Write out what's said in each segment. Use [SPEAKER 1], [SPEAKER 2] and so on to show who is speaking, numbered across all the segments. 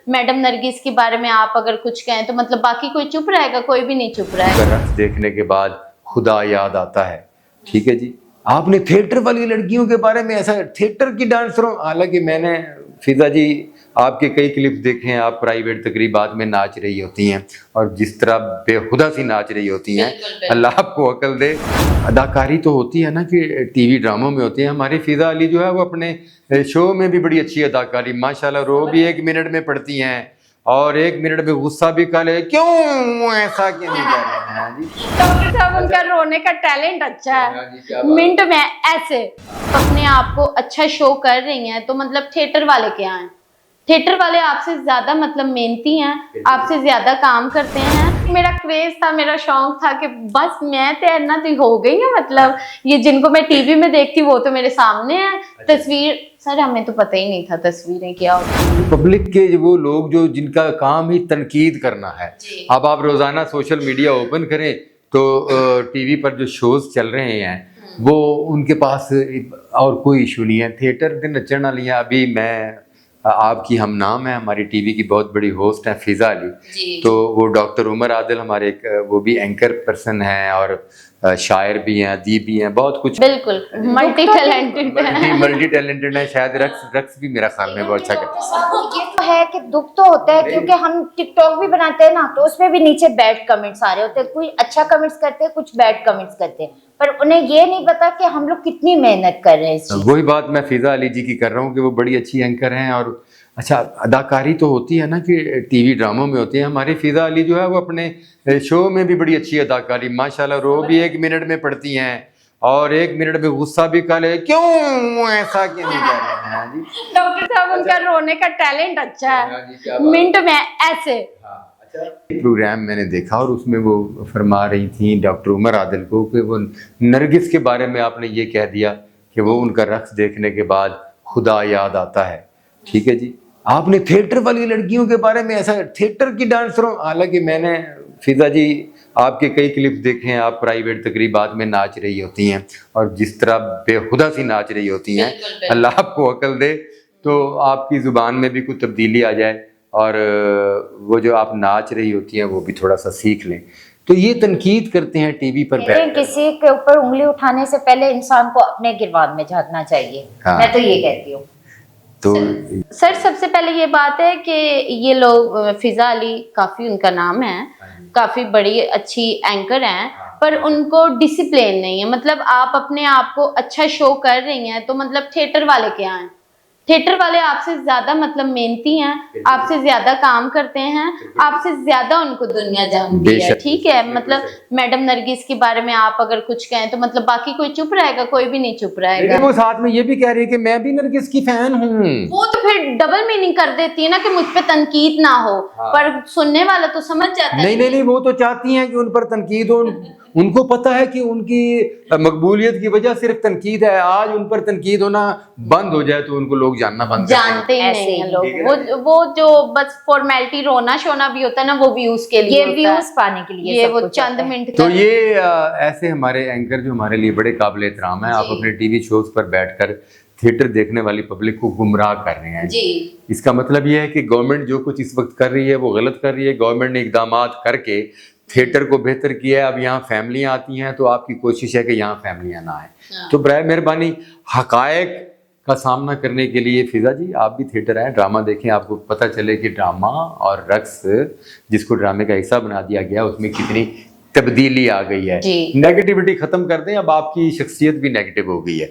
[SPEAKER 1] Madam Nargis के बारे में आप अगर कुछ कहें तो मतलब बाकी कोई चुप रहेगा? कोई भी नहीं चुप रहेगा।
[SPEAKER 2] रक्स देखने के बाद खुदा याद आता है। ठीक है जी, आपने थिएटर वाली लड़कियों के बारे में ऐसा, थिएटर की डांसरों, हालांकि मैंने फिजा जी आपके कई क्लिप्स देखे हैं, आप प्राइवेट तकरीबात में नाच रही होती हैं और जिस तरह बेहुदा सी नाच रही होती हैं, अल्लाह आपको अकल दे। अदाकारी तो होती है ना कि टीवी ड्रामों में होती है, हमारी फिजा अली जो है वो अपने शो में भी बड़ी अच्छी अदाकारी माशाल्लाह, रो भी 1 मिनट में पड़ती हैं और 1 मिनट में गुस्सा भी कर ले, क्यों ऐसा क्यों नहीं कर रहे हैं जी।
[SPEAKER 1] डॉक्टर साहब उनका रोने का टैलेंट अच्छा है, मिनट में ऐसे अपने आप को अच्छा शो कर रही हैं, तो मतलब थिएटर वाले क्या हैं? थिएटर वाले आपसे ज्यादा मतलब मेहनती हैं, आपसे ज्यादा काम करते हैं। मेरा क्रेज था, मेरा शौक था कि बस मैं तैरना तो हो गई है, मतलब ये जिनको मैं टीवी में देखती वो तो मेरे सामने है। तस्वीर सर हमें तो पता ही नहीं था तस्वीरें क्या होती हैं।
[SPEAKER 2] पब्लिक के वो लोग जो जिनका काम ही तनकीद करना है, अब आप रोजाना सोशल मीडिया ओपन करें तो टीवी पर जो शोज चल रहे हैं वो उनके पास और कोई इशू नहीं है। थिएटर दिन नचण वाली अभी मैं आपकी हम नाम है, हमारी टीवी की बहुत बड़ी होस्ट है फिजा अली, तो वो डॉक्टर उमर आदिल हमारे वो भी एंकर पर्सन हैं और शायर भी हैं, अदीब भी हैं, बहुत कुछ,
[SPEAKER 1] बिल्कुल मल्टी टैलेंटेड
[SPEAKER 2] मल्टी टैलेंटेड है। शायद रक्स भी मेरा ख्याल में बहुत अच्छा करता है।
[SPEAKER 3] ये तो है कि दुख तो होता है, क्योंकि हम टिकटॉक भी बनाते हैं ना, तो उसमें भी नीचे बैड कमेंट्स आ रहे होते हैं। कोई अच्छा कमेंट्स करते हैं, कुछ बैड कमेंट्स करते हैं, पर उन्हें ये नहीं पता कि हम लोग कितनी मेहनत कर रहे हैं इस चीज़।
[SPEAKER 2] वही बात मैं फिजा अली जी की कर रहा हूँ कि वो बड़ी अच्छी एंकर हैं और अच्छा अदाकारी तो होती है ना कि टीवी ड्रामों में होती है, हमारी फिजा अली जो है वो अपने शो में भी बड़ी अच्छी अदाकारी माशाल्लाह, रो भी 1 मिनट में पड़ती हैं और 1 मिनट में गुस्सा भी कर ले, क्यों ऐसा क्यों नहीं कर रहे हैं जी।
[SPEAKER 1] डॉक्टर साहब उनका रोने का टैलेंट अच्छा है, मिनट में ऐसे।
[SPEAKER 2] प्रोग्राम मैंने देखा और उसमें वो फरमा रही थी डॉक्टर उमर आदिल को कि वो नरगिस के बारे में आपने ये कह दिया कि वो उनका रक्स देखने के बाद खुदा याद आता है। ठीक है जी, आपने थिएटर वाली लड़कियों के बारे में ऐसा, थिएटर की डांसरों, हालांकि मैंने फिजा जी आपके कई क्लिप्स देखे हैं, आप प्राइवेट तकरीबात में नाच रही होती हैं और जिस तरह बेहुदा सी नाच रही होती हैं, अल्लाह आपको अकल दे तो आपकी ज़ुबान में भी कुछ तब्दीली आ जाए और वो जो आप नाच रही होती हैं वो भी थोड़ा सा सीख लें। तो ये तनकीद करते हैं टीवी पर बैठ
[SPEAKER 3] किसी के ऊपर उंगली उठाने से पहले इंसान को अपने गिरबान में झांकना चाहिए।
[SPEAKER 2] हाँ।
[SPEAKER 3] मैं तो ये कहती हूँ।
[SPEAKER 2] तो
[SPEAKER 1] सर सबसे पहले ये बात है कि ये लोग फिजा अली काफी उनका नाम है, काफी बड़ी अच्छी एंकर हैं, पर उनको डिसिप्लिन नहीं है। मतलब आप अपने आप को अच्छा शो कर रही हैं, तो मतलब थिएटर वाले क्या हैं? थिएटर वाले आपसे ज्यादा मतलब मेहनती हैं, आपसे ज्यादा काम करते हैं, आपसे ज्यादा उनको दुनिया जानती है। ठीक है, मतलब मैडम नरगिस के बारे में आप अगर कुछ कहें तो मतलब बाकी कोई चुप रहेगा? कोई भी नहीं चुप रहेगा।
[SPEAKER 2] वो साथ में ये भी कह रही है कि मैं भी नरगिस की फैन हूँ।
[SPEAKER 1] वो तो फिर डबल मीनिंग कर देती है ना कि मुझ पे तनकीद ना हो। हाँ। पर सुनने वाला तो समझ जाता है।
[SPEAKER 2] नहीं, वो तो चाहती हैं कि उन पर तनकीद हो। उनको पता है कि उनकी मकबूलियत की वजह सिर्फ तनकीद है, आज उन पर तनकीद होना बंद हो जाए तो उनको लोग जानना बंद
[SPEAKER 1] जानते ही नहीं है लोग। वो जो बस फॉर्मेलिटी रोना शोना भी होता है ना, वो व्यूज के लिए,
[SPEAKER 3] ये व्यूज पाने के लिए,
[SPEAKER 1] ये वो चंद मिनट।
[SPEAKER 2] तो ये ऐसे हमारे एंकर जो हमारे लिए बड़े काबिल एहतराम है, आप अपने टीवी शोज पर बैठकर थिएटर देखने वाली पब्लिक को गुमराह कर रहे हैं जी। इसका मतलब ये है कि गवर्नमेंट जो कुछ इस वक्त कर रही है वो गलत कर रही है। गवर्नमेंट ने इकदामात करके थिएटर को बेहतर किया है। अब यहाँ फैमिलियाँ आती हैं तो आपकी कोशिश है कि यहाँ फैमिलियाँ ना आए। तो बराए मेहरबानी हकायक का सामना करने के लिए फिजा जी आप भी थिएटर आए, ड्रामा देखें, आपको पता चले कि ड्रामा और रक्स जिसको ड्रामे का हिस्सा बना दिया गया उसमें कितनी तब्दीली आ गई है। नेगेटिविटी खत्म कर दें, अब आपकी शख्सियत भी नेगेटिव हो गई है।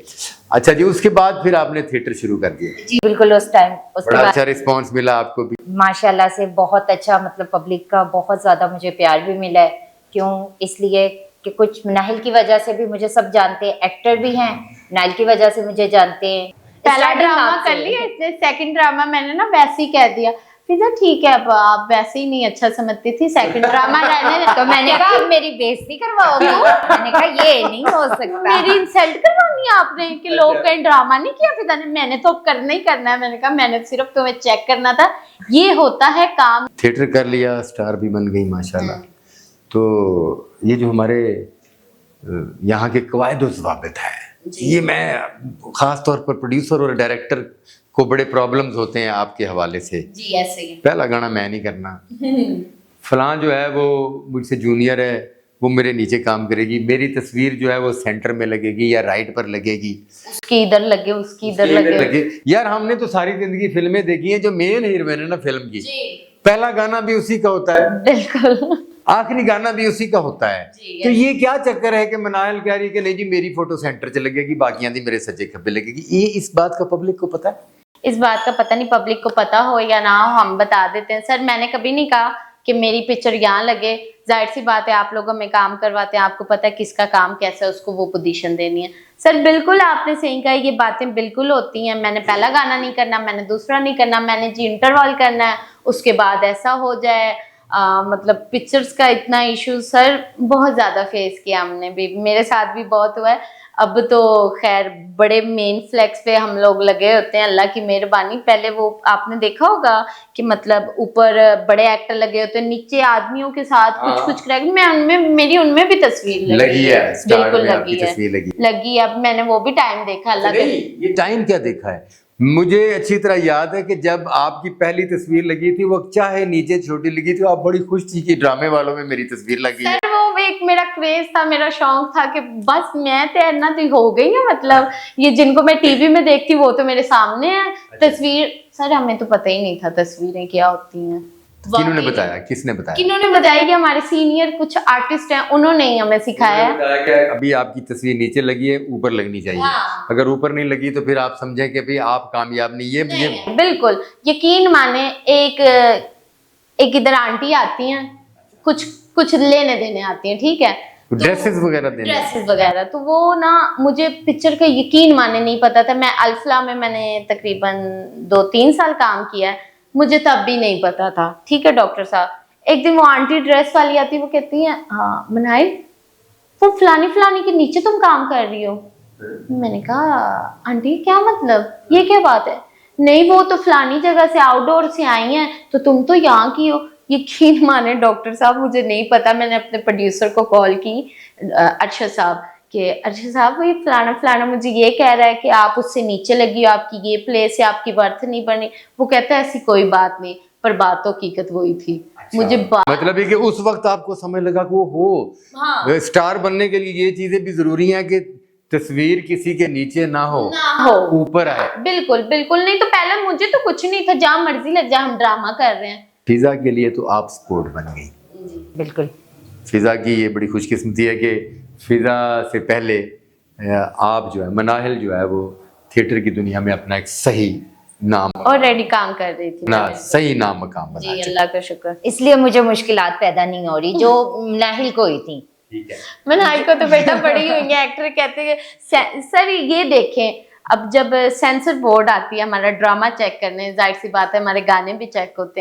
[SPEAKER 2] अच्छा जी, उसके बाद फिर आपने थिएटर शुरू कर दिया?
[SPEAKER 3] जी बिल्कुल, उस टाइम
[SPEAKER 2] बड़ा अच्छा रिस्पांस मिला आपको भी
[SPEAKER 3] माशाल्लाह से, बहुत अच्छा, मतलब पब्लिक का बहुत ज्यादा मुझे प्यार भी मिला है। क्यों? इसलिए कि कुछ नाहिल की वजह से भी मुझे सब जानते हैं, एक्टर भी हैं, नाहिल की वजह से मुझे जानते हैं।
[SPEAKER 1] पहला ड्रामा कर लिया, इसने सेकंड ड्रामा मैंने ना वैसे ही कह दिया। फिजा ठीक है, अब आप वैसे ही नहीं अच्छा समझती थी, सेकंड ड्रामा रहने।
[SPEAKER 3] तो मैंने कहा अब मेरी बेइज्जती करवाओगे? मैंने कहा ये नहीं हो सकता।
[SPEAKER 1] मेरी इंसल्ट करवानी है आपने कि लोग कहीं ड्रामा नहीं किया फिजा ने? मैंने तो करना ही करना है। मैंने कहा मैंने सिर्फ तुम्हें चेक करना था, ये होता है काम।
[SPEAKER 2] थिएटर कर लिया, स्टार भी बन गई माशाल्लाह। तो ये जो हमारे यहाँ के कवायद व ज़वाबित है, ये मैं ख़ास तौर पर प्रोड्यूसर और डायरेक्टर को बड़े प्रॉब्लम्स होते हैं आपके हवाले से।
[SPEAKER 1] जी ऐसे ही
[SPEAKER 2] पहला गाना मैं नहीं करना, फलां जो है वो मुझसे जूनियर है, वो मेरे नीचे काम करेगी, मेरी तस्वीर जो है वो सेंटर में लगेगी या राइट पर लगेगी,
[SPEAKER 1] उसकी इधर लगे उसकी इधर लगे।
[SPEAKER 2] यार हमने तो सारी जिंदगी फिल्में देखी हैं, जो मेन हीरोइन है ना फिल्म की,
[SPEAKER 1] जी
[SPEAKER 2] पहला गाना भी उसी का होता है,
[SPEAKER 1] बिल्कुल
[SPEAKER 2] आखिरी गाना भी उसी का होता है। तो ये क्या चक्कर है कि मनायल कह रही है कि नहीं जी मेरी फोटो सेंटर च लगेगी, बाकियां दी मेरे सज्जे खब्बे लगेगी। ये इस बात का पब्लिक को पता है?
[SPEAKER 1] इस बात का पता नहीं पब्लिक को पता हो या ना हो, हम बता देते हैं। सर मैंने कभी नहीं कहा कि मेरी पिक्चर यहाँ लगे, जाहिर सी बात है आप लोगों में काम करवाते हैं, आपको पता है किसका काम कैसा है, उसको वो पोजीशन देनी है। सर बिल्कुल आपने सही कहा, ये बातें बिल्कुल होती हैं। मैंने पहला गाना नहीं करना, मैंने दूसरा नहीं करना, मैंने जी इंटरवल करना है, उसके बाद ऐसा हो जाए। मतलब पिक्चर्स का इतना इशू सर बहुत ज़्यादा फेस किया हमने भी, मेरे साथ भी बहुत हुआ है। अब तो खैर बड़े मेन फ्लैक्स पे हम लोग लगे होते हैं, अल्लाह की मेहरबानी। पहले वो आपने देखा होगा कि मतलब ऊपर बड़े एक्टर लगे होते हैं, नीचे आदमियों के साथ कुछ कुछ क्रैक, मैं उनमें मेरी उनमें भी तस्वीर
[SPEAKER 2] लगी है,
[SPEAKER 1] बिल्कुल लगी है,
[SPEAKER 2] तस्वीर
[SPEAKER 1] लगी। अब मैंने वो भी टाइम देखा, अल्लाह का।
[SPEAKER 2] ये टाइम क्या देखा है, मुझे अच्छी तरह याद है कि जब आपकी पहली तस्वीर लगी थी वो चाहे नीचे छोटी लगी थी, आप बड़ी खुश थी कि ड्रामे वालों में मेरी तस्वीर लगी है।
[SPEAKER 1] सर वो एक मेरा क्रेज था, मेरा शौक था कि बस मैं तैरना तो हो गई है, मतलब ये जिनको मैं टीवी में देखती वो तो मेरे सामने है। तस्वीर सर हमें तो पता ही नहीं था तस्वीरें क्या होती हैं।
[SPEAKER 2] किन्होंने बताया, किसने बताया?
[SPEAKER 1] किन्होंने बताया कि हमारे सीनियर कुछ आर्टिस्ट हैं, उन्होंने ही हमें सिखाया है।
[SPEAKER 2] अभी आपकी तस्वीर नीचे लगी है, ऊपर लगनी चाहिए।
[SPEAKER 1] हाँ।
[SPEAKER 2] अगर ऊपर नहीं लगी तो फिर आप समझें कि भाई आप कामयाब नहीं। ये
[SPEAKER 1] बिल्कुल यकीन माने, एक इधर आंटी आती हैं, कुछ लेने देने आती हैं, ठीक है,
[SPEAKER 2] ड्रेसेस वगैरह देने,
[SPEAKER 1] ड्रेसेस वगैरह, तो वो ना मुझे पिक्चर का यकीन माने नहीं पता था। मैं अल्फला में मैंने तकरीबन 2-3 साल काम किया है, मुझे तब भी नहीं पता था, ठीक है डॉक्टर साहब। एक दिन वो आंटी ड्रेस वाली आती, वो कहती है हाँ मनाइल वो फलानी फलानी के नीचे तुम काम कर रही हो। मैंने कहा आंटी क्या मतलब, ये क्या बात है? नहीं वो तो फलानी जगह से आउटडोर से आई हैं, तो तुम तो यहाँ की हो। यकीन माने डॉक्टर साहब मुझे नहीं पता, मैंने अपने प्रोड्यूसर को कॉल की, अरशद साहब, कि अरशद साहब ये फलाना फलाना मुझे ये कह रहा है कि आप उससे नीचे लगी हो, आपकी ये प्लेस है, आपकी वर्थ नहीं बनी। वो कहता है ऐसी कोई बात नहीं, पर बात तो हकीकत वही थी।
[SPEAKER 2] अच्छा।
[SPEAKER 1] मुझे
[SPEAKER 2] मतलब है कि उस वक्त आपको समझ लगा कि वो हो, हाँ। स्टार बनने के लिए ये चीजें भी जरूरी हैं कि तस्वीर किसी के नीचे ना हो, ऊपर आए।
[SPEAKER 1] बिल्कुल बिल्कुल, नहीं तो पहले मुझे तो कुछ नहीं था, जहाँ मर्जी लग जाए, हम ड्रामा कर रहे हैं।
[SPEAKER 2] फिजा के लिए तो आप सपोर्ट बन गई।
[SPEAKER 3] बिल्कुल
[SPEAKER 2] फिजा की ये बड़ी खुशकिस्मती है कि फिजा से पहले आप जो है मनाहिल जो है वो थिएटर की दुनिया में अपना एक सही नाम
[SPEAKER 1] ऑलरेडी काम कर रही थी
[SPEAKER 2] ना, सही नाम मकाम बना।
[SPEAKER 1] जी अल्लाह का शुक्र।
[SPEAKER 3] इसलिए मुझे मुश्किलात पैदा नहीं हो रही जो नाहिल को हुई थी।
[SPEAKER 2] ठीक है,
[SPEAKER 1] मनाहिल को तो बेटा बड़ी हुई है, एक्टर कहते हैं। सर ये देखें, अब जब सेंसर बोर्ड आती है हमारा ड्रामा चेक करने, जाहिर सी बात है हमारे गाने भी चेक होते हैं।